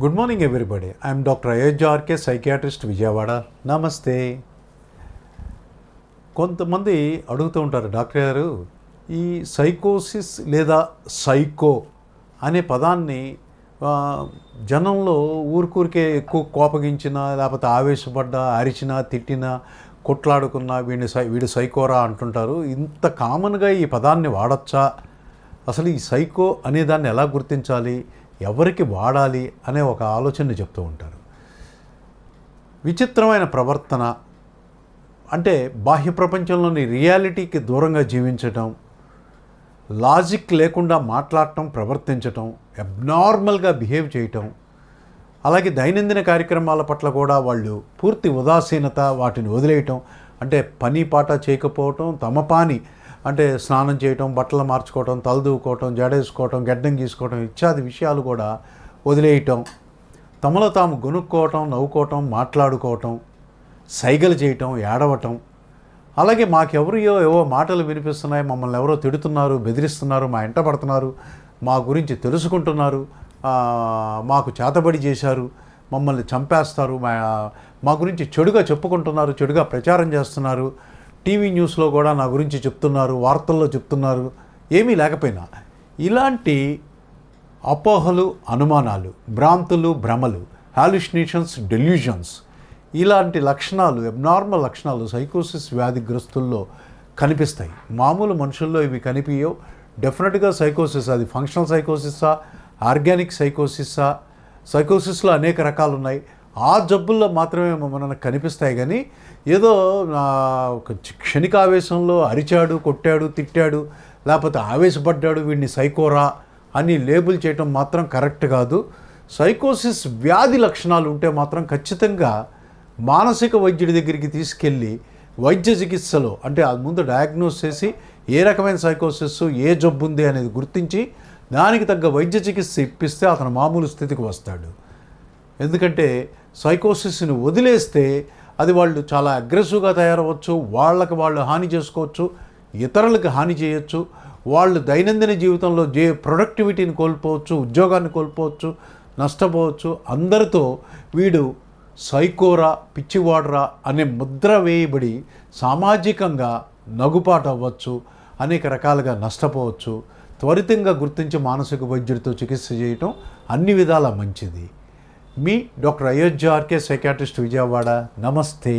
Good morning everybody. I'm doctor Ayodhya psychiatrist Vijayawada. నమస్తే. కొంతమంది అడుగుతూ ఉంటారు, డాక్టర్ గారు ఈ సైకోసిస్ లేదా సైకో అనే పదాన్ని జనంలో ఊరికూరికే ఎక్కువ కోపగించినా, లేకపోతే ఆవేశపడ్డా, అరిచినా, తిట్టినా, కొట్లాడుకున్నా వీడు సైకోరా అంటుంటారు. ఇంత కామన్గా ఈ పదాన్ని వాడచ్చా? అసలు ఈ సైకో అనేదాన్ని ఎలా గుర్తించాలి, ఎవరికి వాడాలి అనే ఒక ఆలోచన చెప్తూ ఉంటారు. విచిత్రమైన ప్రవర్తన అంటే బాహ్య ప్రపంచంలోని రియాలిటీకి దూరంగా జీవించటం, లాజిక్ లేకుండా మాట్లాడటం, ప్రవర్తించటం, అబ్నార్మల్గా బిహేవ్ చేయటం, అలాగే దైనందిన కార్యక్రమాల పట్ల కూడా వాళ్ళు పూర్తి ఉదాసీనత, వాటిని వదిలేయటం, అంటే పని పాట చేయకపోవటం, తమ పని అంటే స్నానం చేయటం, బట్టలు మార్చుకోవటం, తలదూకోవటం, జడేసుకోవటం, గడ్డం గీసుకోవటం ఇత్యాది విషయాలు కూడా వదిలేయటం, తమలో తాము గొనుక్కోవటం, నవ్వుకోవటం, మాట్లాడుకోవటం, సైగలు చేయటం, ఏడవటం, అలాగే మాకెవరియో ఏవో మాటలు వినిపిస్తున్నాయి, మమ్మల్ని ఎవరో తిడుతున్నారు, బెదిరిస్తున్నారు, మా ఎంట పడుతున్నారు, మా గురించి తెలుసుకుంటున్నారు, మాకు చేతబడి చేశారు, మమ్మల్ని చంపేస్తారు, మా గురించి చెడుగా చెప్పుకుంటున్నారు, చెడుగా ప్రచారం చేస్తున్నారు, టీవీ న్యూస్లో కూడా నా గురించి చెప్తున్నారు, వార్తల్లో చెప్తున్నారు, ఏమీ లేకపోయినా ఇలాంటి అపోహలు, అనుమానాలు, భ్రాంతులు, భ్రమలు, హాలుసినేషన్స్, డెల్యూషన్స్, ఇలాంటి లక్షణాలు, అబ్నార్మల్ లక్షణాలు సైకోసిస్ వ్యాధిగ్రస్తుల్లో కనిపిస్తాయి. మామూలు మనుషుల్లో ఇవి కనిపించవు. డెఫినెట్గా సైకోసిస్, అది ఫంక్షనల్ సైకోసిస్సా, ఆర్గానిక్ సైకోసిస్సా, సైకోసిస్లో అనేక రకాలు ఉన్నాయి. ఆ జబ్బుల్లో మాత్రమే మనకు కనిపిస్తాయి. కానీ ఏదో ఒక క్షణికావేశంలో అరిచాడు, కొట్టాడు, తిట్టాడు, లేకపోతే ఆవేశపడ్డాడు, వీడిని సైకోరా అని లేబుల్ చేయటం మాత్రం కరెక్ట్ కాదు. సైకోసిస్ వ్యాధి లక్షణాలు ఉంటే మాత్రం ఖచ్చితంగా మానసిక వైద్యుడి దగ్గరికి తీసుకెళ్ళి వైద్య చికిత్సలో, అంటే అది ముందు డయాగ్నోస్ చేసి ఏ రకమైన సైకోసిస్, ఏ జబ్బు ఉంది అనేది గుర్తించి దానికి తగ్గ వైద్య చికిత్స ఇప్పిస్తే అతను మామూలు స్థితికి వస్తాడు. ఎందుకంటే సైకోసిస్ని వదిలేస్తే అది వాళ్ళు చాలా అగ్రెసివ్గా తయారవచ్చు, వాళ్ళకి వాళ్ళు హాని చేసుకోవచ్చు, ఇతరులకు హాని చేయొచ్చు, వాళ్ళు దైనందిన జీవితంలో ప్రొడక్టివిటీని కోల్పోవచ్చు, ఉద్యోగాన్ని కోల్పోవచ్చు, నష్టపోవచ్చు. అందరితో వీడు సైకోరా, పిచ్చివాడరా అనే ముద్ర వేయబడి సామాజికంగా నగుపాటు అవ్వచ్చు, అనేక రకాలుగా నష్టపోవచ్చు. త్వరితంగా గుర్తించి మానసిక వైద్యుడితో చికిత్స చేయటం అన్ని విధాలా మంచిది. మీ డాక్టర్ అయోధ్య సైకియాట్రిస్ట్ విజయవాడ. నమస్తే.